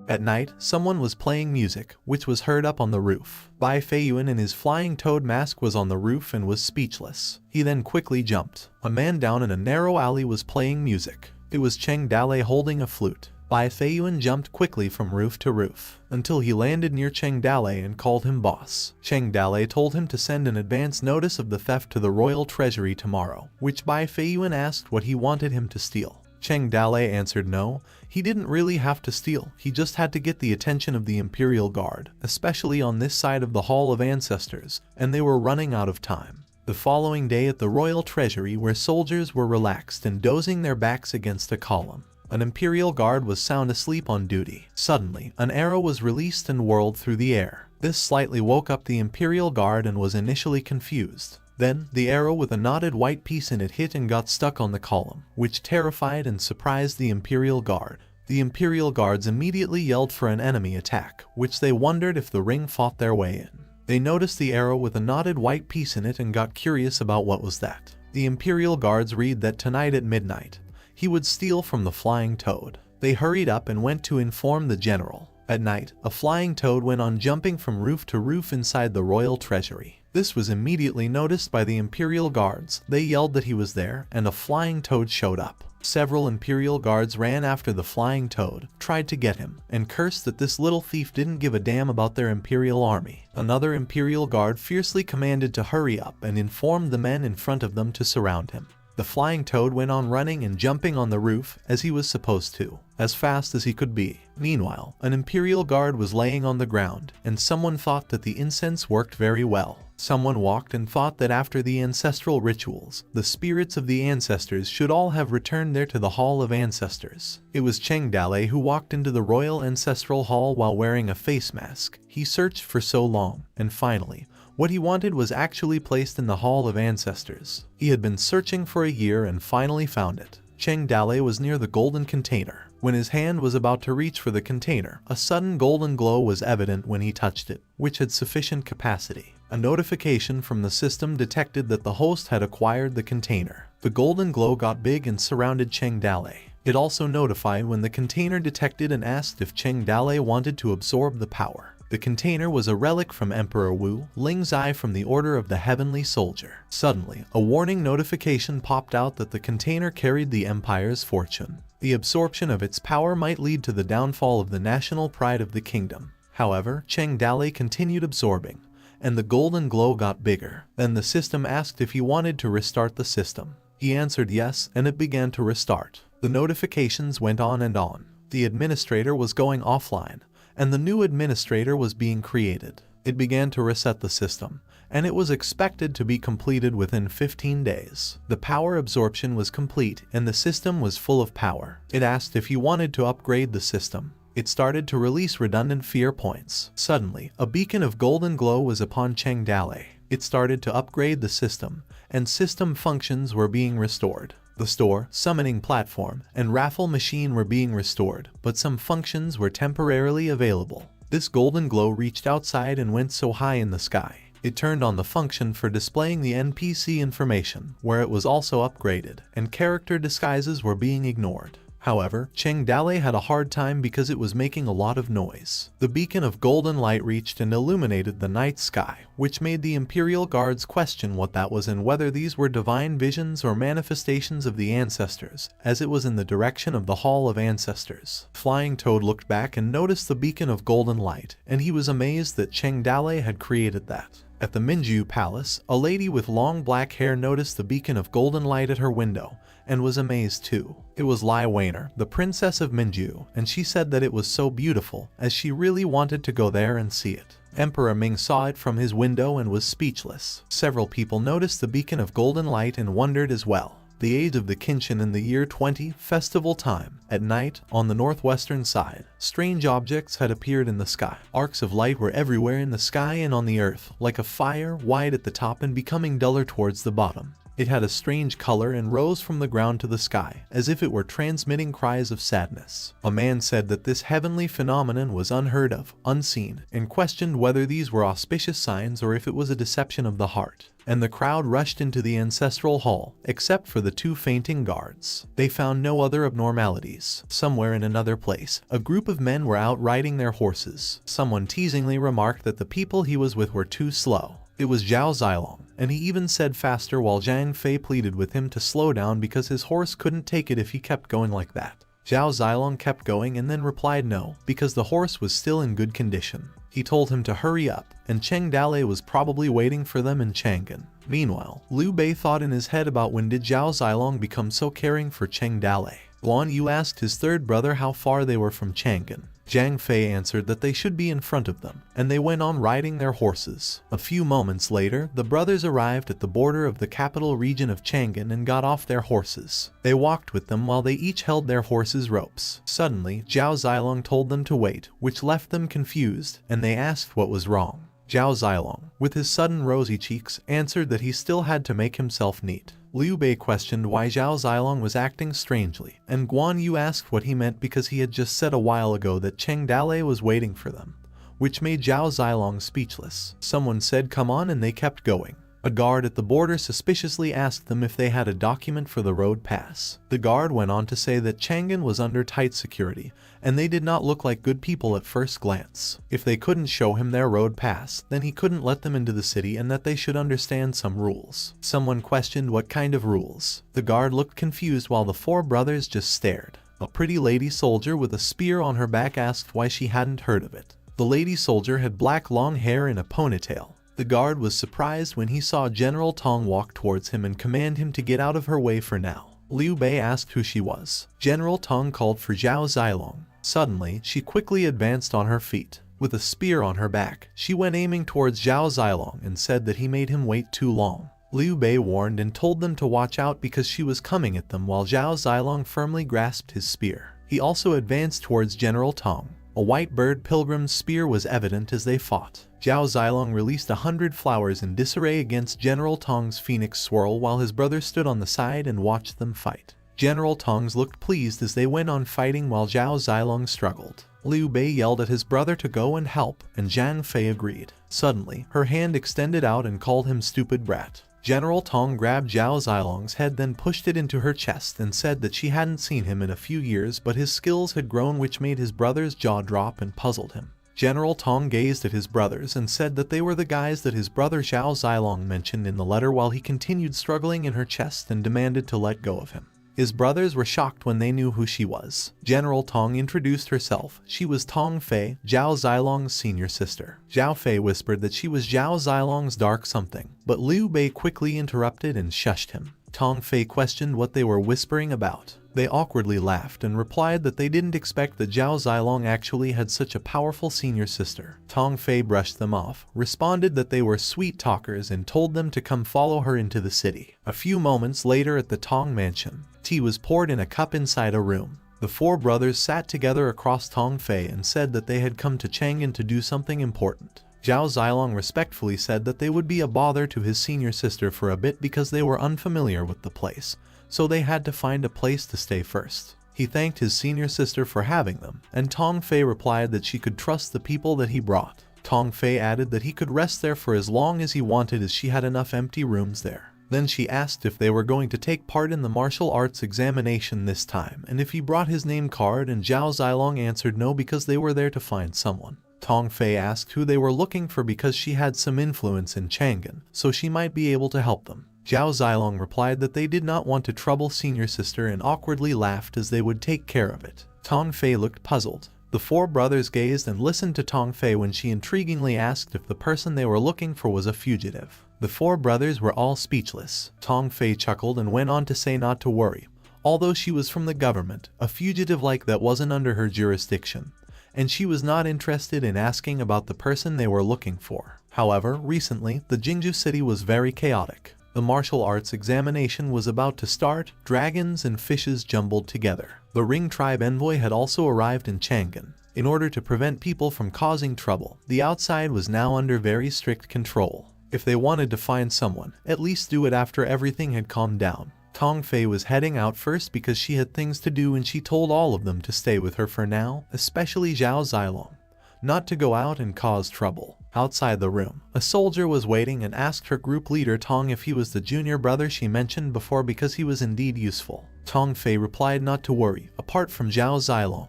At night, someone was playing music, which was heard up on the roof. Bai Feiyuan in his flying toad mask was on the roof and was speechless. He then quickly jumped. A man down in a narrow alley was playing music. It was Cheng Dale holding a flute. Bai Feiyuan jumped quickly from roof to roof, until he landed near Cheng Dale and called him boss. Cheng Dale told him to send an advance notice of the theft to the royal treasury tomorrow, which Bai Feiyuan asked what he wanted him to steal. Cheng Dale answered no, he didn't really have to steal, he just had to get the attention of the Imperial Guard, especially on this side of the Hall of Ancestors, and they were running out of time. The following day at the royal treasury where soldiers were relaxed and dozing their backs against a column, an Imperial Guard was sound asleep on duty. Suddenly, an arrow was released and whirled through the air. This slightly woke up the Imperial Guard and was initially confused. Then, the arrow with a knotted white piece in it hit and got stuck on the column, which terrified and surprised the Imperial Guard. The Imperial Guards immediately yelled for an enemy attack, which they wondered if the ring fought their way in. They noticed the arrow with a knotted white piece in it and got curious about what was that. The Imperial Guards read that tonight at midnight, he would steal from the flying toad. They hurried up and went to inform the general. At night, a flying toad went on jumping from roof to roof inside the royal treasury. This was immediately noticed by the Imperial Guards. They yelled that he was there, and a flying toad showed up. Several Imperial Guards ran after the flying toad, tried to get him, and cursed that this little thief didn't give a damn about their Imperial army. Another Imperial Guard fiercely commanded to hurry up and informed the men in front of them to surround him. The flying toad went on running and jumping on the roof as he was supposed to, as fast as he could be. Meanwhile, an Imperial Guard was laying on the ground, and someone thought that the incense worked very well. Someone walked and thought that after the ancestral rituals, the spirits of the ancestors should all have returned there to the Hall of Ancestors. It was Cheng Dale who walked into the Royal Ancestral Hall while wearing a face mask. He searched for so long, and finally, what he wanted was actually placed in the Hall of Ancestors. He had been searching for a year and finally found it. Cheng Dale was near the golden container. When his hand was about to reach for the container, a sudden golden glow was evident when he touched it, which had sufficient capacity. A notification from the system detected that the host had acquired the container. The golden glow got big and surrounded Cheng Dale. It also notified when the container detected and asked if Cheng Dale wanted to absorb the power. The container was a relic from Emperor Wu Lingzai from the Order of the Heavenly Soldier. Suddenly, a warning notification popped out that the container carried the Empire's fortune. The absorption of its power might lead to the downfall of the national pride of the kingdom. However, Cheng Dale continued absorbing, and the golden glow got bigger. Then the system asked if he wanted to restart the system. He answered yes, and it began to restart. The notifications went on and on. The administrator was going offline, and the new administrator was being created. It began to reset the system, and it was expected to be completed within 15 days. The power absorption was complete, and the system was full of power. It asked if he wanted to upgrade the system. It started to release redundant fear points. Suddenly, a beacon of golden glow was upon Cheng Dale. It started to upgrade the system, and system functions were being restored. The store, summoning platform, and raffle machine were being restored, but some functions were temporarily available. This golden glow reached outside and went so high in the sky. It turned on the function for displaying the NPC information, where it was also upgraded, and character disguises were being ignored. However, Cheng Dale had a hard time because it was making a lot of noise. The beacon of golden light reached and illuminated the night sky, which made the Imperial Guards question what that was and whether these were divine visions or manifestations of the ancestors, as it was in the direction of the Hall of Ancestors. Flying Toad looked back and noticed the beacon of golden light, and he was amazed that Cheng Dale had created that. At the Minju Palace, a lady with long black hair noticed the beacon of golden light at her window, and was amazed too. It was Lai Weiner, the princess of Minju, and she said that it was so beautiful, as she really wanted to go there and see it. Emperor Ming saw it from his window and was speechless. Several people noticed the beacon of golden light and wondered as well. The age of the Kinshin in the year 20, festival time. At night, on the northwestern side, strange objects had appeared in the sky. Arcs of light were everywhere in the sky and on the earth, like a fire, wide at the top and becoming duller towards the bottom. It had a strange color and rose from the ground to the sky, as if it were transmitting cries of sadness. A man said that this heavenly phenomenon was unheard of, unseen, and questioned whether these were auspicious signs or if it was a deception of the heart. And the crowd rushed into the ancestral hall, except for the 2 fainting guards. They found no other abnormalities. Somewhere in another place, a group of men were out riding their horses. Someone teasingly remarked that the people he was with were too slow. It was Zhao Zilong, and he even said faster while Zhang Fei pleaded with him to slow down because his horse couldn't take it if he kept going like that. Zhao Zilong kept going and then replied no, because the horse was still in good condition. He told him to hurry up, and Cheng Dale was probably waiting for them in Chang'an. Meanwhile, Liu Bei thought in his head about when did Zhao Zilong become so caring for Cheng Dale. Guan Yu asked his third brother how far they were from Chang'an. Zhang Fei answered that they should be in front of them, and they went on riding their horses. A few moments later, the brothers arrived at the border of the capital region of Chang'an and got off their horses. They walked with them while they each held their horses' ropes. Suddenly, Zhao Zilong told them to wait, which left them confused, and they asked what was wrong. Zhao Zilong, with his sudden rosy cheeks, answered that he still had to make himself neat. Liu Bei questioned why Zhao Zilong was acting strangely, and Guan Yu asked what he meant because he had just said a while ago that Cheng Dale was waiting for them, which made Zhao Zilong speechless. Someone said come on and they kept going. A guard at the border suspiciously asked them if they had a document for the road pass. The guard went on to say that Chang'an was under tight security, and they did not look like good people at first glance. If they couldn't show him their road pass, then he couldn't let them into the city and that they should understand some rules. Someone questioned what kind of rules. The guard looked confused while the 4 brothers just stared. A pretty lady soldier with a spear on her back asked why she hadn't heard of it. The lady soldier had black long hair in a ponytail. The guard was surprised when he saw General Tong walk towards him and command him to get out of her way for now. Liu Bei asked who she was. General Tong called for Zhao Zilong. Suddenly, she quickly advanced on her feet. With a spear on her back, she went aiming towards Zhao Zilong and said that he made him wait too long. Liu Bei warned and told them to watch out because she was coming at them while Zhao Zilong firmly grasped his spear. He also advanced towards General Tong. A white bird pilgrim's spear was evident as they fought. Zhao Zilong released 100 flowers in disarray against General Tong's phoenix swirl while his brother stood on the side and watched them fight. General Tong's looked pleased as they went on fighting while Zhao Zilong struggled. Liu Bei yelled at his brother to go and help, and Zhang Fei agreed. Suddenly, her hand extended out and called him stupid brat. General Tong grabbed Zhao Zilong's head, then pushed it into her chest and said that she hadn't seen him in a few years, but his skills had grown, which made his brother's jaw drop and puzzled him. General Tong gazed at his brothers and said that they were the guys that his brother Zhao Zilong mentioned in the letter while he continued struggling in her chest and demanded to let go of him. His brothers were shocked when they knew who she was. General Tong introduced herself. She was Tong Fei, Zhao Zilong's senior sister. Zhao Fei whispered that she was Zhao Zilong's dark something, but Liu Bei quickly interrupted and shushed him. Tong Fei questioned what they were whispering about. They awkwardly laughed and replied that they didn't expect that Zhao Zilong actually had such a powerful senior sister. Tong Fei brushed them off, responded that they were sweet talkers and told them to come follow her into the city. A few moments later at the Tong mansion, tea was poured in a cup inside a room. The 4 brothers sat together across Tong Fei and said that they had come to Chang'an to do something important. Zhao Zilong respectfully said that they would be a bother to his senior sister for a bit because they were unfamiliar with the place, so they had to find a place to stay first. He thanked his senior sister for having them, and Tong Fei replied that she could trust the people that he brought. Tong Fei added that he could rest there for as long as he wanted as she had enough empty rooms there. Then she asked if they were going to take part in the martial arts examination this time and if he brought his name card, and Zhao Zilong answered no because they were there to find someone. Tong Fei asked who they were looking for because she had some influence in Chang'an, so she might be able to help them. Zhao Zilong replied that they did not want to trouble senior sister and awkwardly laughed as they would take care of it. Tong Fei looked puzzled. The 4 brothers gazed and listened to Tong Fei when she intriguingly asked if the person they were looking for was a fugitive. The 4 brothers were all speechless. Tong Fei chuckled and went on to say not to worry. Although she was from the government, a fugitive like that wasn't under her jurisdiction, and she was not interested in asking about the person they were looking for. However, recently, the Jingju city was very chaotic. The martial arts examination was about to start, dragons and fishes jumbled together. The Ring tribe envoy had also arrived in Chang'an. In order to prevent people from causing trouble, the outside was now under very strict control. If they wanted to find someone, at least do it after everything had calmed down. Tong Fei was heading out first because she had things to do, and she told all of them to stay with her for now, especially Zhao Zilong, not to go out and cause trouble. Outside the room, a soldier was waiting and asked her group leader Tong if he was the junior brother she mentioned before because he was indeed useful. Tong Fei replied not to worry. Apart from Zhao Zilong,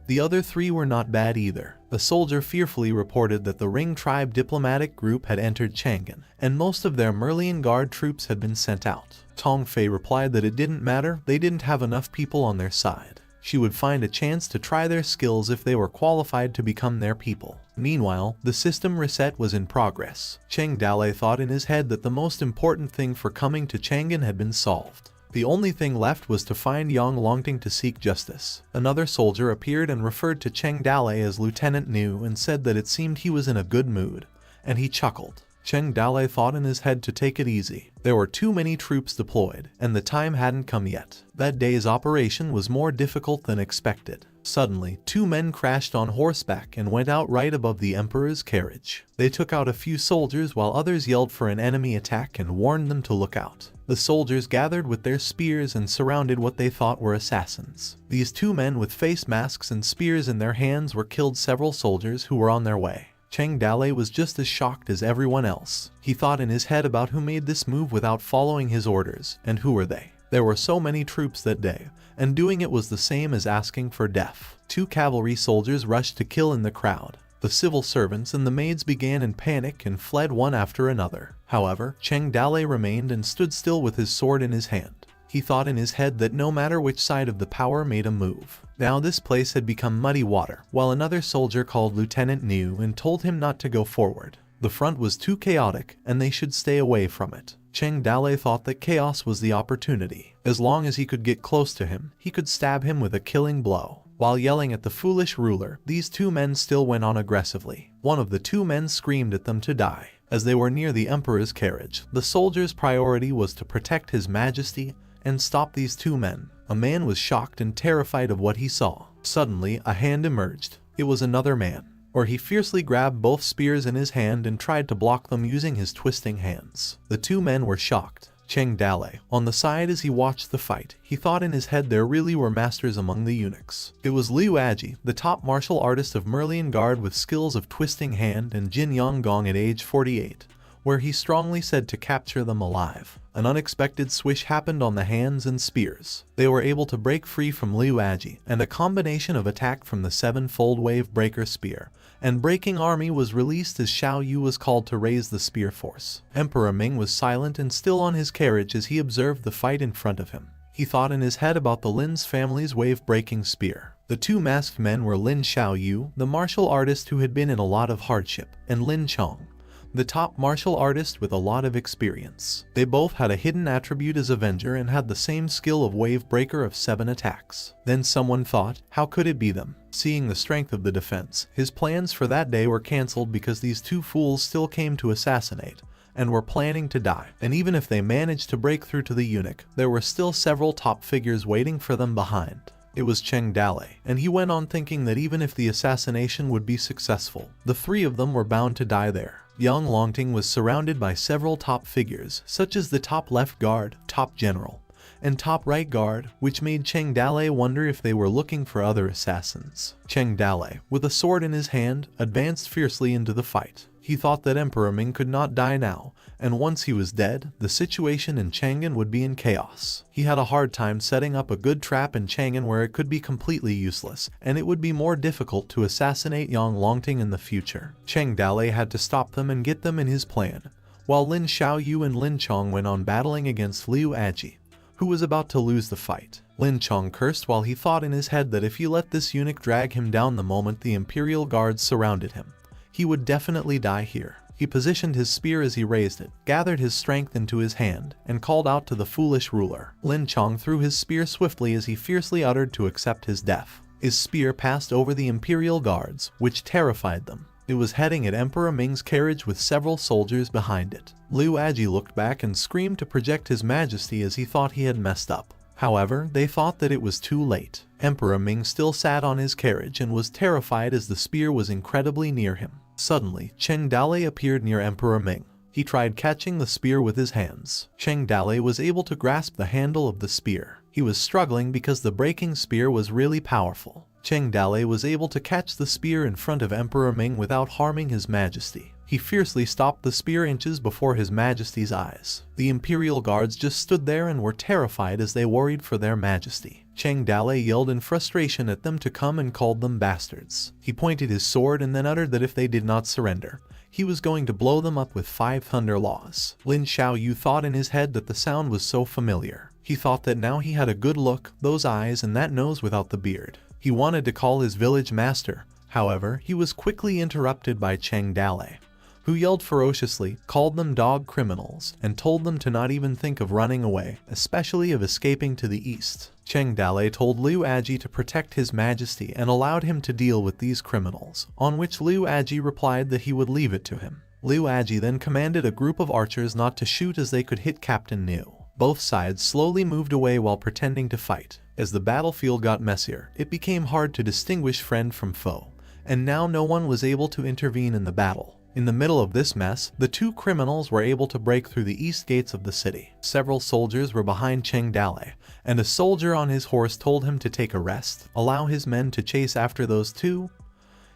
the other three were not bad either. The soldier fearfully reported that the Ring tribe diplomatic group had entered Chang'an, and most of their Merlion Guard troops had been sent out. Tong Fei replied that it didn't matter, they didn't have enough people on their side. She would find a chance to try their skills if they were qualified to become their people. Meanwhile, the system reset was in progress. Cheng Dalei thought in his head that the most important thing for coming to Chang'an had been solved. The only thing left was to find Yang Longting to seek justice. Another soldier appeared and referred to Cheng Dalei as Lieutenant New and said that it seemed he was in a good mood, and he chuckled. Cheng Dalei thought in his head to take it easy. There were too many troops deployed, and the time hadn't come yet. That day's operation was more difficult than expected. Suddenly, two men crashed on horseback and went out right above the Emperor's carriage. They took out a few soldiers while others yelled for an enemy attack and warned them to look out. The soldiers gathered with their spears and surrounded what they thought were assassins. These two men with face masks and spears in their hands were killed several soldiers who were on their way. Cheng Dalei was just as shocked as everyone else. He thought in his head about who made this move without following his orders, and who were they. There were so many troops that day, and doing it was the same as asking for death. Two cavalry soldiers rushed to kill in the crowd. The civil servants and the maids began in panic and fled one after another. However, Cheng Dalei remained and stood still with his sword in his hand. He thought in his head that no matter which side of the power made a move, now this place had become muddy water, while another soldier called Lieutenant New and told him not to go forward. The front was too chaotic, and they should stay away from it. Cheng Dalei thought that chaos was the opportunity. As long as he could get close to him, he could stab him with a killing blow. While yelling at the foolish ruler, these two men still went on aggressively. One of the two men screamed at them to die. As they were near the Emperor's carriage, the soldier's priority was to protect His Majesty and stop these two men. A man was shocked and terrified of what he saw. Suddenly, a hand emerged. It was another man. He fiercely grabbed both spears in his hand and tried to block them using his twisting hands. The two men were shocked. Cheng Dalei, on the side as he watched the fight, he thought in his head there really were masters among the eunuchs. It was Liu Aji, the top martial artist of Merlion Guard with skills of twisting hand, and Jin Yonggong at age 48, where he strongly said to capture them alive. An unexpected swish happened on the hands and spears. They were able to break free from Liu Aji, and a combination of attack from the seven-fold wave breaker spear and breaking army was released as Xiao Yu was called to raise the spear force. Emperor Ming was silent and still on his carriage as he observed the fight in front of him. He thought in his head about the Lin's family's wave-breaking spear. The two masked men were Lin Xiao Yu, the martial artist who had been in a lot of hardship, and Lin Chong, the top martial artist with a lot of experience. They both had a hidden attribute as Avenger and had the same skill of Wave Breaker of 7 attacks. Then someone thought, how could it be them? Seeing the strength of the defense, his plans for that day were cancelled because these two fools still came to assassinate and were planning to die. And even if they managed to break through to the eunuch, there were still several top figures waiting for them behind. It was Cheng Dalei, and he went on thinking that even if the assassination would be successful, the three of them were bound to die there. Yang Longting was surrounded by several top figures, such as the top left guard, top general, and top right guard, which made Cheng Dalei wonder if they were looking for other assassins. Cheng Dalei, with a sword in his hand, advanced fiercely into the fight. He thought that Emperor Ming could not die now, and once he was dead, the situation in Chang'an would be in chaos. He had a hard time setting up a good trap in Chang'an where it could be completely useless, and it would be more difficult to assassinate Yang Longting in the future. Cheng Dalei had to stop them and get them in his plan, while Lin Xiao Yu and Lin Chong went on battling against Liu Aji, who was about to lose the fight. Lin Chong cursed while he thought in his head that if he let this eunuch drag him down the moment the Imperial Guards surrounded him, he would definitely die here. He positioned his spear as he raised it, gathered his strength into his hand, and called out to the foolish ruler. Lin Chong threw his spear swiftly as he fiercely uttered to accept his death. His spear passed over the Imperial Guards, which terrified them. It was heading at Emperor Ming's carriage with several soldiers behind it. Liu Aji looked back and screamed to project His Majesty as he thought he had messed up. However, they thought that it was too late. Emperor Ming still sat on his carriage and was terrified as the spear was incredibly near him. Suddenly, Cheng Dalei appeared near Emperor Ming. He tried catching the spear with his hands. Cheng Dalei was able to grasp the handle of the spear. He was struggling because the breaking spear was really powerful. Cheng Dalei was able to catch the spear in front of Emperor Ming without harming His Majesty. He fiercely stopped the spear inches before His Majesty's eyes. The Imperial Guards just stood there and were terrified as they worried for their Majesty. Cheng Dalei yelled in frustration at them to come and called them bastards. He pointed his sword and then uttered that if they did not surrender, he was going to blow them up with 5 thunder laws. Lin Xiaoyu thought in his head that the sound was so familiar. He thought that now he had a good look, those eyes and that nose without the beard. He wanted to call his village master. However, he was quickly interrupted by Cheng Dalei, who yelled ferociously, called them dog criminals, and told them to not even think of running away, especially of escaping to the east. Cheng Dalei told Liu Aji to protect His Majesty and allowed him to deal with these criminals, on which Liu Aji replied that he would leave it to him. Liu Aji then commanded a group of archers not to shoot as they could hit Captain Niu. Both sides slowly moved away while pretending to fight. As the battlefield got messier, it became hard to distinguish friend from foe, and now no one was able to intervene in the battle. In the middle of this mess, the 2 criminals were able to break through the east gates of the city. Several soldiers were behind Cheng Dalei, and a soldier on his horse told him to take a rest, allow his men to chase after those 2.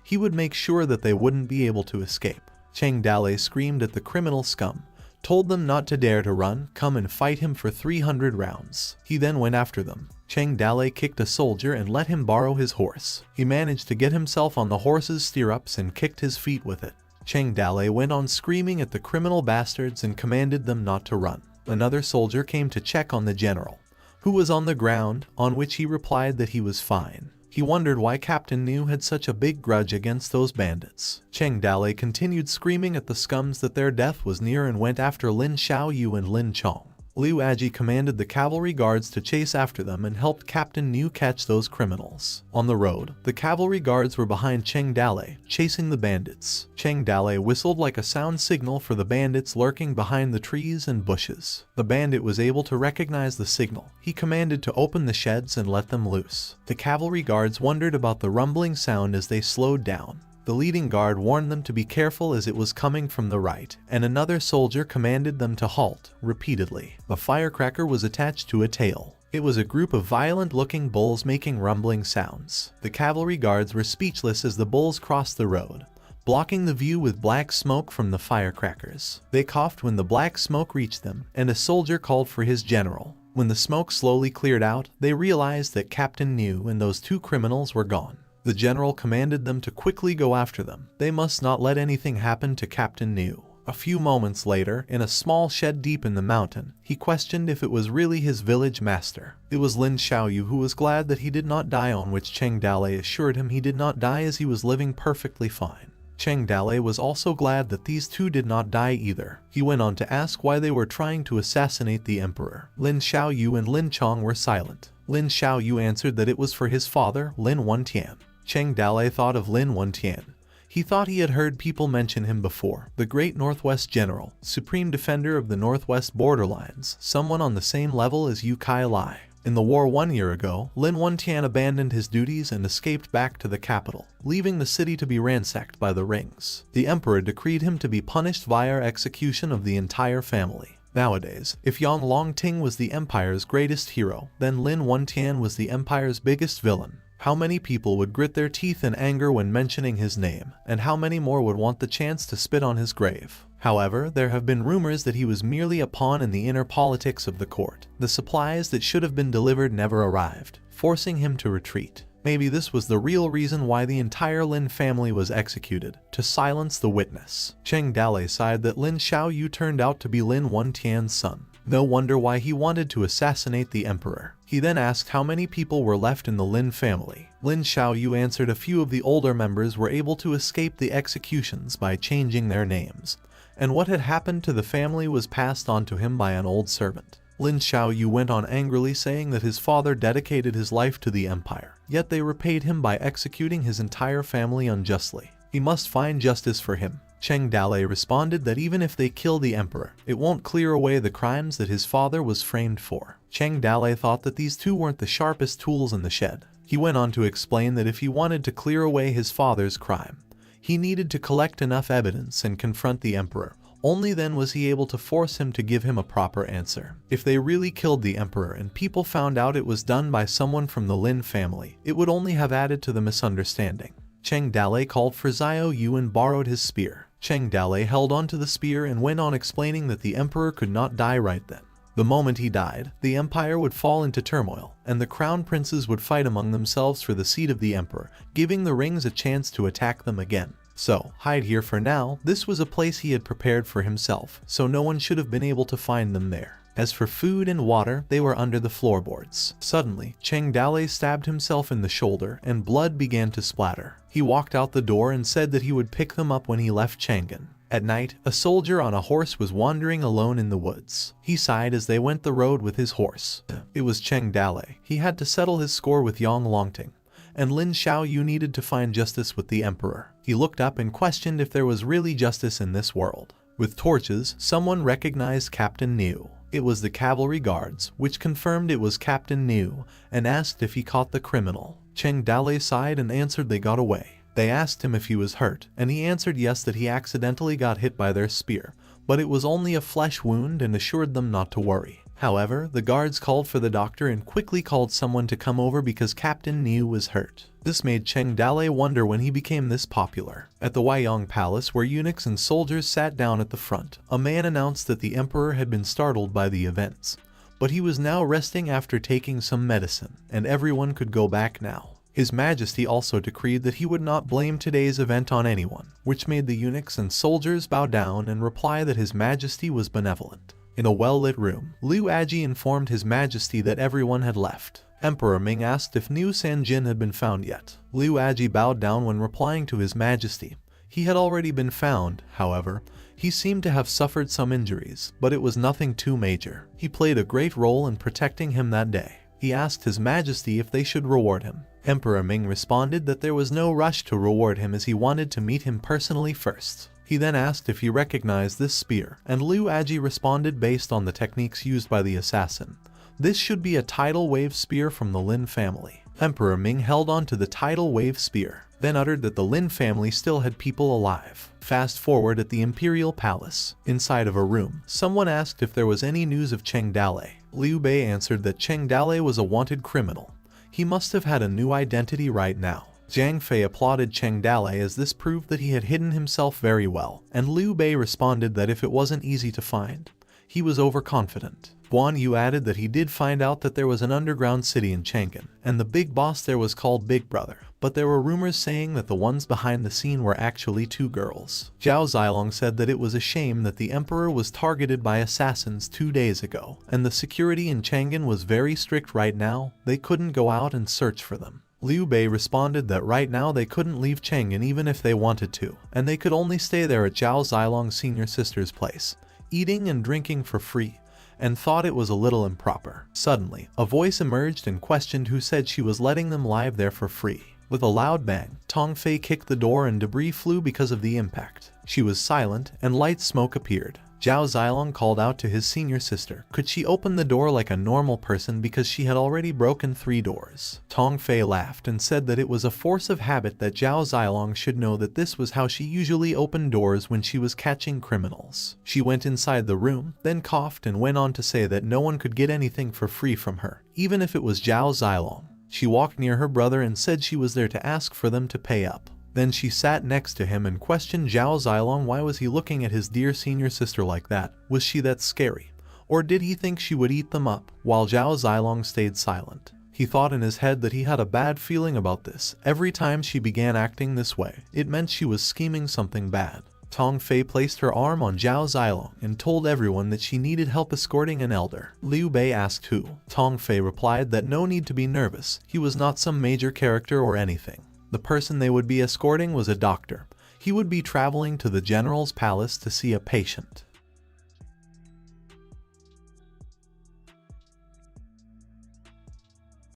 He would make sure that they wouldn't be able to escape. Cheng Dalei screamed at the criminal scum, told them not to dare to run, come and fight him for 300 rounds. He then went after them. Cheng Dalei kicked a soldier and let him borrow his horse. He managed to get himself on the horse's stirrups and kicked his feet with it. Cheng Dalei went on screaming at the criminal bastards and commanded them not to run. Another soldier came to check on the general, who was on the ground, on which he replied that he was fine. He wondered why Captain Niu had such a big grudge against those bandits. Cheng Dalei continued screaming at the scums that their death was near and went after Lin Xiaoyu and Lin Chong. Liu Aji commanded the cavalry guards to chase after them and helped Captain Niu catch those criminals. On the road, the cavalry guards were behind Cheng Dalei, chasing the bandits. Cheng Dalei whistled like a sound signal for the bandits lurking behind the trees and bushes. The bandit was able to recognize the signal. He commanded to open the sheds and let them loose. The cavalry guards wondered about the rumbling sound as they slowed down. The leading guard warned them to be careful as it was coming from the right, and another soldier commanded them to halt, repeatedly. A firecracker was attached to a tail. It was a group of violent-looking bulls making rumbling sounds. The cavalry guards were speechless as the bulls crossed the road, blocking the view with black smoke from the firecrackers. They coughed when the black smoke reached them, and a soldier called for his general. When the smoke slowly cleared out, they realized that Captain Niu and those 2 criminals were gone. The general commanded them to quickly go after them. They must not let anything happen to Captain Niu. A few moments later, in a small shed deep in the mountain, he questioned if it was really his village master. It was Lin Xiaoyu who was glad that he did not die, on which Cheng Dalei assured him he did not die as he was living perfectly fine. Cheng Dalei was also glad that these 2 did not die either. He went on to ask why they were trying to assassinate the emperor. Lin Xiaoyu and Lin Chong were silent. Lin Xiaoyu answered that it was for his father, Lin Wentian. Cheng Dalei thought of Lin Wentian. He thought he had heard people mention him before. The great Northwest General, supreme defender of the Northwest borderlines, someone on the same level as Yu Kai Lai. In the war 1 year ago, Lin Wentian abandoned his duties and escaped back to the capital, leaving the city to be ransacked by the rings. The emperor decreed him to be punished via execution of the entire family. Nowadays, if Yang Longting was the empire's greatest hero, then Lin Wentian was the empire's biggest villain. How many people would grit their teeth in anger when mentioning his name, and how many more would want the chance to spit on his grave? However, there have been rumors that he was merely a pawn in the inner politics of the court. The supplies that should have been delivered never arrived, forcing him to retreat. Maybe this was the real reason why the entire Lin family was executed, to silence the witness. Cheng Dalei sighed that Lin Xiaoyu turned out to be Lin Wentian's son. No wonder why he wanted to assassinate the emperor. He then asked how many people were left in the Lin family. Lin Xiaoyu answered a few of the older members were able to escape the executions by changing their names, and what had happened to the family was passed on to him by an old servant. Lin Xiaoyu went on angrily saying that his father dedicated his life to the empire, yet they repaid him by executing his entire family unjustly. He must find justice for him. Cheng Dalei responded that even if they kill the emperor, it won't clear away the crimes that his father was framed for. Cheng Dalei thought that these 2 weren't the sharpest tools in the shed. He went on to explain that if he wanted to clear away his father's crime, he needed to collect enough evidence and confront the emperor, Only then was he able to force him to give him a proper answer. If they really killed the emperor and people found out it was done by someone from the Lin family, it would only have added to the misunderstanding. Cheng Dalei called for Xiao Yu and borrowed his spear. Cheng Dalei held onto the spear and went on explaining that the emperor could not die right then. The moment he died, the empire would fall into turmoil, and the crown princes would fight among themselves for the seat of the emperor, giving the rings a chance to attack them again. So, hide here for now. This was a place he had prepared for himself, so no one should have been able to find them there. As for food and water, they were under the floorboards. Suddenly, Cheng Dalei stabbed himself in the shoulder, and blood began to splatter. He walked out the door and said that he would pick them up when he left Chang'an. At night, a soldier on a horse was wandering alone in the woods. He sighed as they went the road with his horse. It was Cheng Dalei. He had to settle his score with Yang Longting, and Lin Xiaoyu needed to find justice with the emperor. He looked up and questioned if there was really justice in this world. With torches, someone recognized Captain Niu. It was the cavalry guards, which confirmed it was Captain Niu, and asked if he caught the criminal. Cheng Dalei sighed and answered they got away. They asked him if he was hurt, and he answered yes, that he accidentally got hit by their spear, but it was only a flesh wound, and assured them not to worry. However, the guards called for the doctor and quickly called someone to come over because Captain Niu was hurt. This made Cheng Dalei wonder when he became this popular. At the Huayang Palace, where eunuchs and soldiers sat down at the front, a man announced that the emperor had been startled by the events, but he was now resting after taking some medicine, and everyone could go back now. His Majesty also decreed that he would not blame today's event on anyone, which made the eunuchs and soldiers bow down and reply that His Majesty was benevolent. In a well-lit room, Liu Aji informed His Majesty that everyone had left. Emperor Ming asked if Niu Sanjin had been found yet. Liu Aji bowed down when replying to His Majesty. He had already been found, however. He seemed to have suffered some injuries, but it was nothing too major. He played a great role in protecting him that day. He asked His Majesty if they should reward him. Emperor Ming responded that there was no rush to reward him as he wanted to meet him personally first. He then asked if he recognized this spear, and Liu Aji responded based on the techniques used by the assassin. This should be a tidal wave spear from the Lin family. Emperor Ming held on to the tidal wave spear, then uttered that the Lin family still had people alive. Fast forward at the Imperial Palace. Inside of a room, someone asked if there was any news of Cheng Dalei. Liu Bei answered that Cheng Dalei was a wanted criminal. He must have had a new identity right now. Zhang Fei applauded Cheng Dalei as this proved that he had hidden himself very well, and Liu Bei responded that if it wasn't easy to find, he was overconfident. Guan Yu added that he did find out that there was an underground city in Chang'an, and the big boss there was called Big Brother, but there were rumors saying that the ones behind the scene were actually two girls. Zhao Zilong said that it was a shame that the emperor was targeted by assassins 2 days ago, and the security in Chang'an was very strict right now. They couldn't go out and search for them. Liu Bei responded that right now they couldn't leave Chang'an even if they wanted to, and they could only stay there at Zhao Zilong's senior sister's place, eating and drinking for free, and thought it was a little improper. Suddenly, a voice emerged and questioned who said she was letting them live there for free. With a loud bang, Tong Fei kicked the door and debris flew because of the impact. She was silent, and light smoke appeared. Zhao Zilong called out to his senior sister. Could she open the door like a normal person because she had already broken 3 doors? Tong Fei laughed and said that it was a force of habit that Zhao Zilong should know that this was how she usually opened doors when she was catching criminals. She went inside the room, then coughed and went on to say that no one could get anything for free from her, even if it was Zhao Zilong. She walked near her brother and said she was there to ask for them to pay up. Then she sat next to him and questioned Zhao Zilong why was he looking at his dear senior sister like that. Was she that scary? Or did he think she would eat them up? While Zhao Zilong stayed silent, he thought in his head that he had a bad feeling about this. Every time she began acting this way, it meant she was scheming something bad. Tong Fei placed her arm on Zhao Zilong and told everyone that she needed help escorting an elder. Liu Bei asked who. Tong Fei replied that no need to be nervous, he was not some major character or anything. The person they would be escorting was a doctor. He would be traveling to the general's palace to see a patient.